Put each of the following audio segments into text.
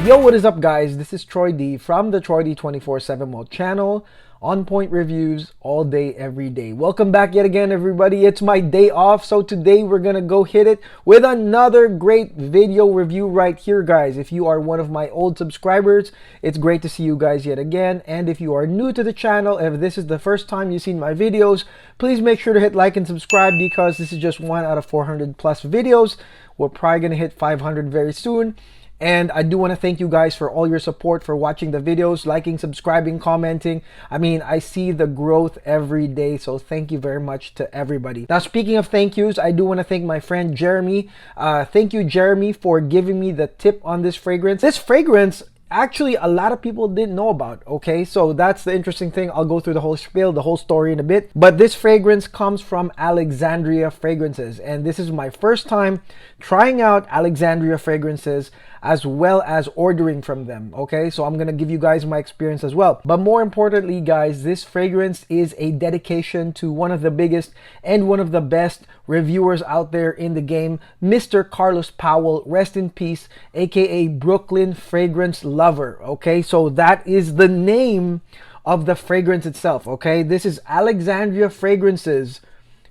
Yo, what is up guys? This is Troy D from the Troy D 24/7 Mode channel. On point reviews all day, every day. Welcome back yet again, everybody. It's my day off, so today we're gonna go hit it with another great video review right here, guys. If you are one of my old subscribers, it's great to see you guys yet again. And if you are new to the channel, if this is the first time you've seen my videos, please make sure to hit like and subscribe because this is just one out of 400 plus videos. We're probably gonna hit 500 very soon. And I do want to thank you guys for all your support, for watching the videos, liking, subscribing, commenting. I mean, I see the growth every day, so thank you very much to everybody. Now, speaking of thank yous, I do want to thank my friend Jeremy. Thank you, Jeremy, for giving me the tip on this fragrance. This fragrance, actually, a lot of people didn't know about, okay? So that's the interesting thing. I'll go through the whole spiel, the whole story in a bit. But this fragrance comes from Alexandria Fragrances. And this is my first time trying out Alexandria Fragrances as well as ordering from them, okay? So I'm gonna give you guys my experience as well. But more importantly, guys, this fragrance is a dedication to one of the biggest and one of the best reviewers out there in the game, Mr. Carlos Powell, rest in peace, aka Brooklyn Fragrance Lover, okay? So that is the name of the fragrance itself, okay? This is Alexandria Fragrances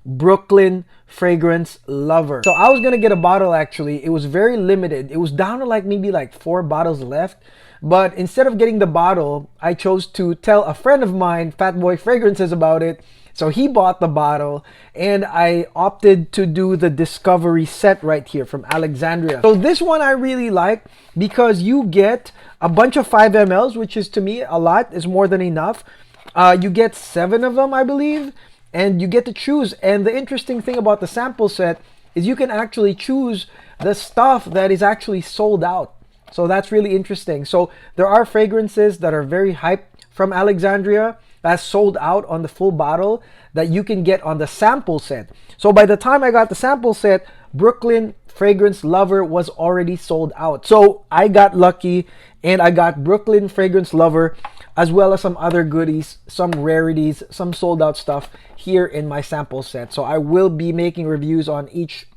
Brooklyn Fragrance Lover. So I was gonna get a bottle. Actually, it was very limited. It was down to like maybe like 4 bottles left, but instead of getting the bottle, I chose to tell a friend of mine, Fatboy Fragrances, about it. So he bought the bottle and I opted to do the discovery set right here from Alexandria. So this one I really like because you get a bunch of 5 mLs, which is to me a lot, is more than enough. You get 7 of them, I believe. And you get to choose. And the interesting thing about the sample set is you can actually choose the stuff that is actually sold out. So that's really interesting. So there are fragrances that are very hyped from Alexandria that's sold out on the full bottle that you can get on the sample set. So by the time I got the sample set, Brooklyn Fragrance Lover was already sold out. So I got lucky and I got Brooklyn Fragrance Lover as well as some other goodies, some rarities, some sold out stuff here in my sample set. So I will be making reviews on each,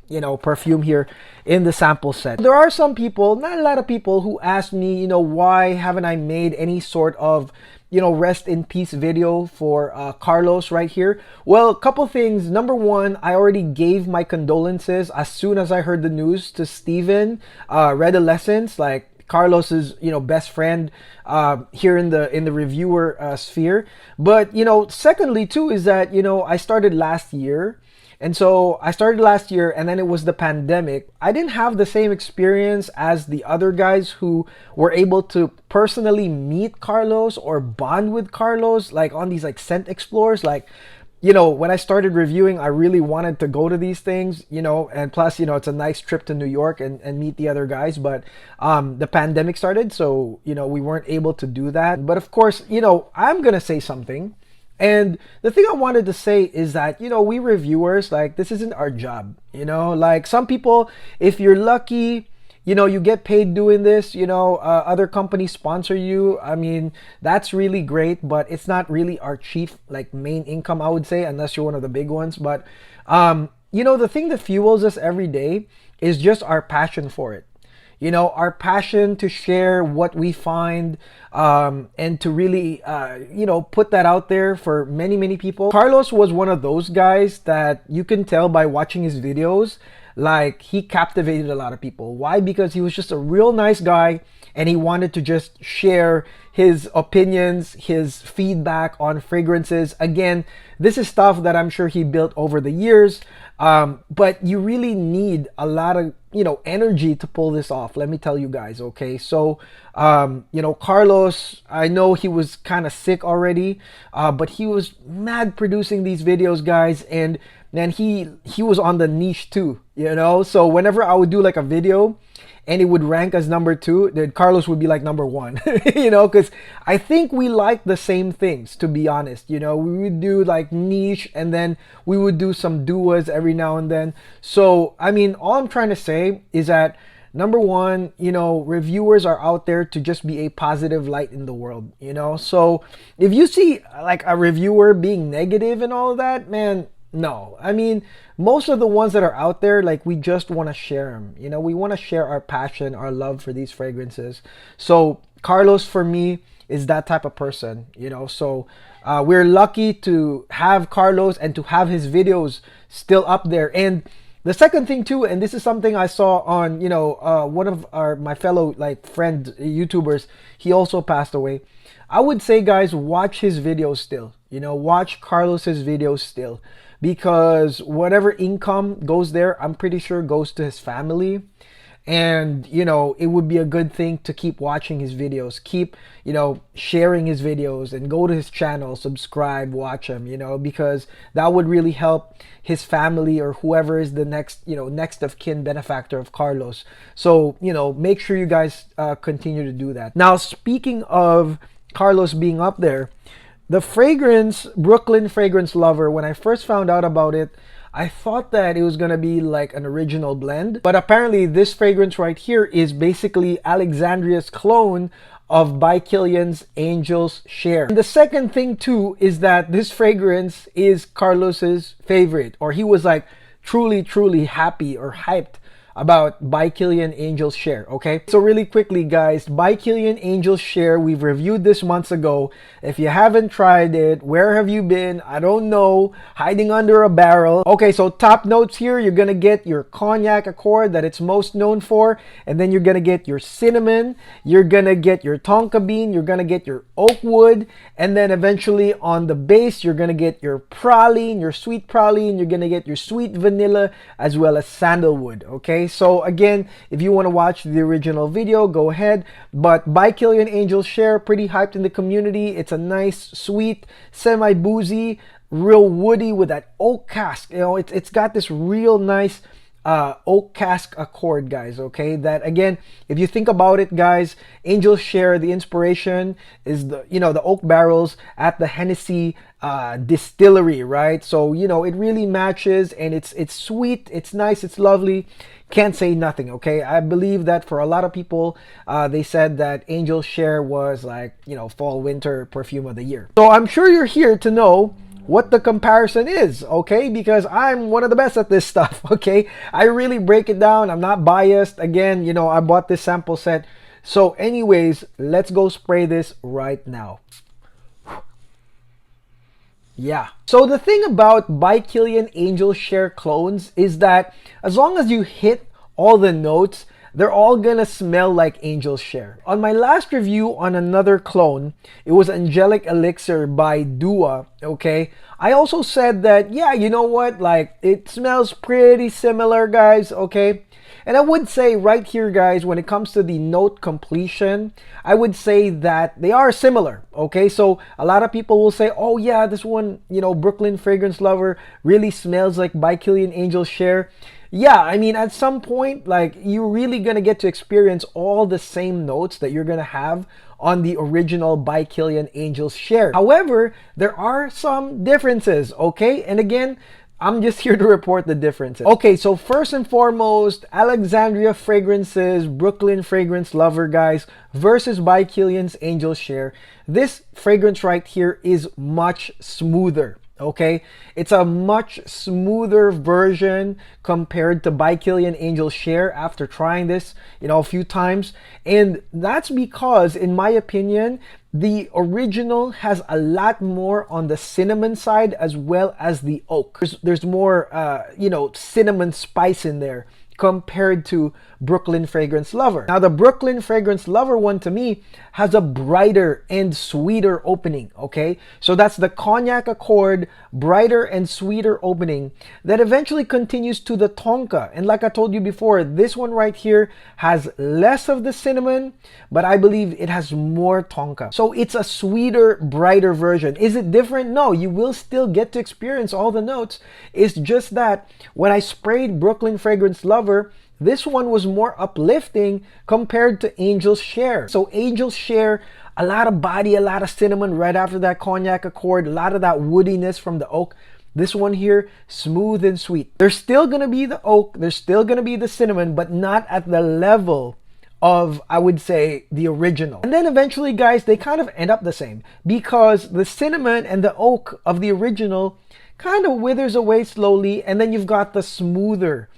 perfume here in the sample set. There are some people, not a lot of people, who ask me, why haven't I made any sort of, rest in peace video for Carlos right here? Well, a couple things. Number one, I already gave my condolences as soon as I heard the news to Steven, Redolescence, like Carlos's best friend here in the reviewer sphere. But secondly too is that I started last year. And so I started last year and then it was the pandemic. I didn't have the same experience as the other guys who were able to personally meet Carlos or bond with Carlos, like on these like scent explores. Like, when I started reviewing, I really wanted to go to these things, and plus, it's a nice trip to New York and meet the other guys. But the pandemic started, so, we weren't able to do that. But of course, I'm going to say something. And the thing I wanted to say is that, we reviewers, like, this isn't our job, like some people, if you're lucky, you get paid doing this, other companies sponsor you. I mean, that's really great, but it's not really our chief, like, main income, I would say, unless you're one of the big ones. But, the thing that fuels us every day is just our passion for it. Our passion to share what we find and to really, put that out there for many, many people. Carlos was one of those guys that you can tell by watching his videos, like he captivated a lot of people. Why? Because he was just a real nice guy and he wanted to just share his opinions, his feedback on fragrances. Again, this is stuff that I'm sure he built over the years, but you really need a lot of energy to pull this off, let me tell you guys, okay? So Carlos, I know he was kind of sick already, but he was mad producing these videos, guys, and then he was on the niche too, so whenever I would do like a video and it would rank as number 2, then Carlos would be like number 1, because I think we like the same things, to be honest. We would do like niche and then we would do some duos every now and then. So, I mean, all I'm trying to say is that, number one, reviewers are out there to just be a positive light in the world, So if you see like a reviewer being negative and all of that, man, No, I mean, most of the ones that are out there, like, we just want to share them. You know, we want to share our passion, our love for these fragrances. So Carlos, for me, is that type of person, you know. So we're lucky to have Carlos and to have his videos still up there. And the second thing too, and this is something I saw on, you know, one of my fellow like friend YouTubers, he also passed away. I would say, guys, watch his videos still. You know, watch Carlos's videos still, because whatever income goes there, I'm pretty sure goes to his family. And, you know, it would be a good thing to keep watching his videos, keep, you know, sharing his videos, and go to his channel, subscribe, watch him, you know, because that would really help his family or whoever is the next, you know, next of kin benefactor of Carlos. So, you know, make sure you guys continue to do that. Now, speaking of Carlos being up there, the fragrance, Brooklyn Fragrance Lover, when I first found out about it, I thought that it was gonna be like an original blend, but apparently this fragrance right here is basically Alexandria's clone of by Kilian's Angel's Share. And the second thing too is that this fragrance is Carlos's favorite, or he was like truly happy or hyped about by Kilian Angel's Share. Okay, so really quickly, guys, by Kilian Angel's Share, we've reviewed this months ago. If you haven't tried it, where have you been? I don't know, hiding under a barrel. Okay, so top notes here, you're gonna get your cognac accord that it's most known for, and then you're gonna get your cinnamon, you're gonna get your tonka bean, you're gonna get your oak wood, and then eventually on the base you're gonna get your praline, your sweet praline, you're gonna get your sweet vanilla, as well as sandalwood. Okay, so again, if you want to watch the original video, go ahead. But by Kilian Angel's Share, pretty hyped in the community. It's a nice, sweet, semi-boozy, real woody with that oak cask. You know, it's got this real nice oak cask accord, guys. Okay, that again, if you think about it, guys, Angel's Share, the inspiration is the, you know, the oak barrels at the Hennessy distillery, right? So, you know, it really matches, and it's sweet, it's nice, it's lovely. Can't say nothing. Okay, I believe that for a lot of people, they said that Angel's Share was like, you know, fall winter perfume of the year. So I'm sure you're here to know what the comparison is, okay? Because I'm one of the best at this stuff, okay? I really break it down. I'm not biased. Again, you know, I bought this sample set. So anyways, let's go spray this right now. Yeah. So the thing about by Kilian Angel's Share clones is that as long as you hit all the notes, they're all gonna smell like Angel's Share. On my last review on another clone, it was Angelic Elixir by Dua, okay? I also said that, yeah, you know what, like, it smells pretty similar, guys, okay? And I would say right here, guys, when it comes to the note completion, I would say that they are similar, okay? So a lot of people will say, oh yeah, this one, you know, Brooklyn Fragrance Lover really smells like by Kilian Angel's Share. Yeah, I mean, at some point, like, you're really gonna get to experience all the same notes that you're gonna have on the original by Kilian Angel's Share. However, there are some differences, okay? And again, I'm just here to report the differences. Okay, so first and foremost, Alexandria Fragrances, Brooklyn Fragrance Lover, guys, versus by Kilian's Angel's Share. This fragrance right here is much smoother. Okay, it's a much smoother version compared to by Kilian Angel's Share after trying this, you know, a few times. And that's because, in my opinion, the original has a lot more on the cinnamon side as well as the oak. There's more, you know, cinnamon spice in there compared to Brooklyn Fragrance Lover. Now, the Brooklyn Fragrance Lover one, to me, has a brighter and sweeter opening, okay? So that's the cognac accord, brighter and sweeter opening that eventually continues to the tonka. And like I told you before, this one right here has less of the cinnamon, but I believe it has more tonka. So it's a sweeter, brighter version. Is it different? No, you will still get to experience all the notes. It's just that when I sprayed Brooklyn Fragrance Lover, this one was more uplifting compared to Angel's Share. So Angel's Share, a lot of body, a lot of cinnamon right after that cognac accord, a lot of that woodiness from the oak. This one here, smooth and sweet. There's still gonna be the oak, there's still gonna be the cinnamon, but not at the level of, I would say, the original. And then eventually, guys, they kind of end up the same, because the cinnamon and the oak of the original kind of withers away slowly, and then you've got the smoother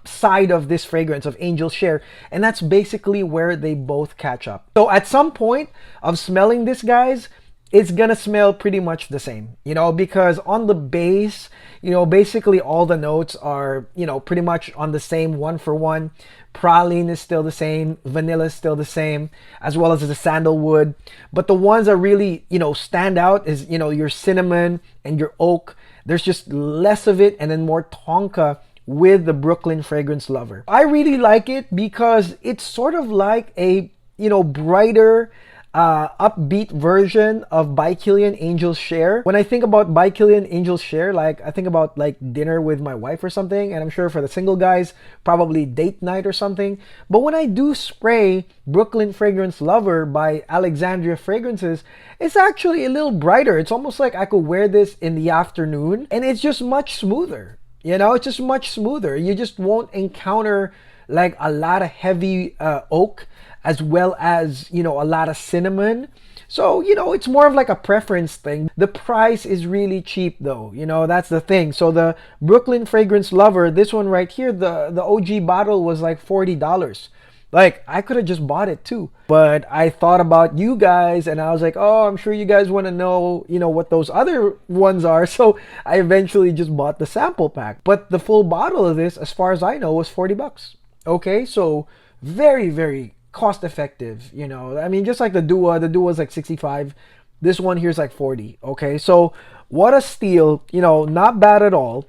side of this fragrance of Angel Share, and that's basically where they both catch up. So at some point of smelling this, guys, it's gonna smell pretty much the same, you know, because on the base, you know, basically all the notes are, you know, pretty much on the same one for one. Praline is still the same, vanilla is still the same, as well as the sandalwood. But the ones that really, you know, stand out is, you know, your cinnamon and your oak. There's just less of it, and then more tonka with the Brooklyn Fragrance Lover. I really like it because it's sort of like a, you know, brighter, upbeat version of By Kilian Angel Share. When I think about By Kilian Angel Share, like I think about like dinner with my wife or something, and I'm sure for the single guys, probably date night or something. But when I do spray Brooklyn Fragrance Lover by Alexandria Fragrances, it's actually a little brighter. It's almost like I could wear this in the afternoon, and it's just much smoother. You know, it's just much smoother. You just won't encounter like a lot of heavy oak, as well as, you know, a lot of cinnamon. So, you know, it's more of like a preference thing. The price is really cheap though, you know, that's the thing. So the Brooklyn Fragrance Lover, this one right here, the OG bottle was like $40. Like, I could have just bought it too. But I thought about you guys, and I was like, oh, I'm sure you guys want to know, you know, what those other ones are. So I eventually just bought the sample pack. But the full bottle of this, as far as I know, was $40. Okay, so very, very cost effective, you know. I mean, just like the Dua is like 65. This one here is like 40. Okay, so what a steal, you know, not bad at all.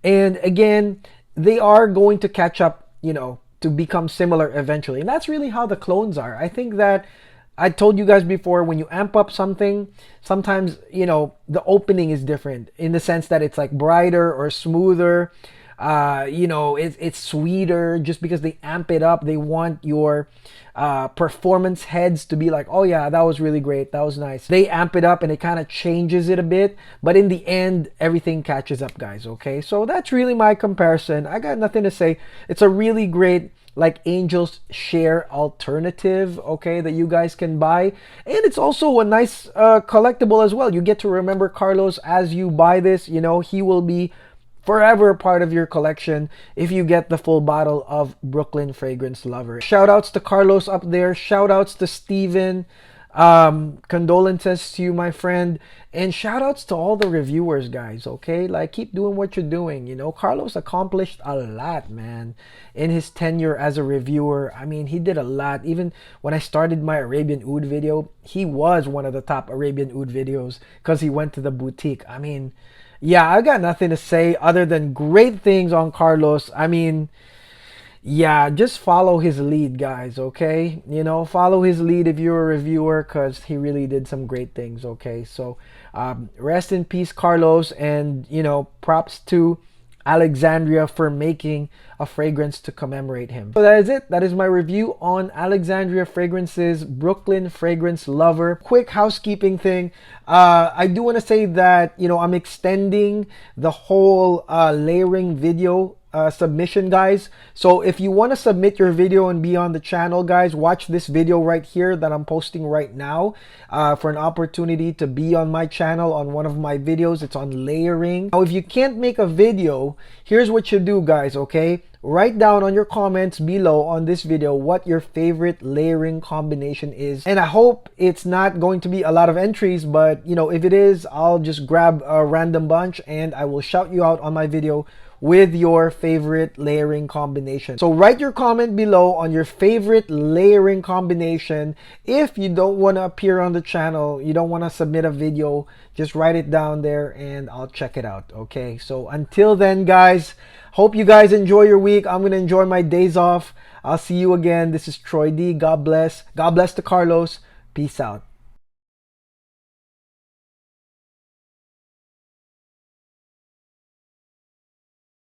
And again, they are going to catch up, you know, to become similar eventually. And that's really how the clones are. I think that I told you guys before, when you amp up something, sometimes, you know, the opening is different in the sense that it's like brighter or smoother. You know, it's sweeter just because they amp it up. They want your performance heads to be like, oh yeah, that was really great, that was nice. They amp it up and it kind of changes it a bit, but in the end, everything catches up, guys. Okay, so that's really my comparison. I got nothing to say. It's a really great like Angel's Share alternative, okay, that you guys can buy, and it's also a nice collectible as well. You get to remember Carlos as you buy this. You know, he will be forever part of your collection if you get the full bottle of Brooklyn Fragrance Lover. Shout outs to Carlos up there. Shout outs to Steven. Condolences to you, my friend. And shout outs to all the reviewers, guys. Okay, like, keep doing what you're doing. You know, Carlos accomplished a lot, man, in his tenure as a reviewer. I mean, he did a lot. Even when I started my Arabian Oud video, he was one of the top Arabian Oud videos because he went to the boutique. I mean, yeah, I got nothing to say other than great things on Carlos. I mean, yeah, just follow his lead, guys, okay? You know, follow his lead if you're a reviewer, because he really did some great things, okay? So, rest in peace, Carlos, and, you know, props to Alexandria for making a fragrance to commemorate him. So that is it. That is my review on Alexandria Fragrances Brooklyn Fragrance Lover. Quick housekeeping thing. I do want to say that, you know, I'm extending the whole layering video submission, guys. So if you want to submit your video and be on the channel, guys, watch this video right here that I'm posting right now for an opportunity to be on my channel on one of my videos. It's on layering. Now, if you can't make a video, here's what you do, guys, okay? Write down on your comments below on this video what your favorite layering combination is. And I hope it's not going to be a lot of entries, but, you know, if it is, I'll just grab a random bunch and I will shout you out on my video with your favorite layering combination. So write your comment below on your favorite layering combination. If you don't want to appear on the channel, you don't want to submit a video, just write it down there and I'll check it out. Okay, so until then, guys, hope you guys enjoy your week. I'm gonna enjoy my days off. I'll see you again. This is Troy D. God bless. God bless to Carlos. Peace out.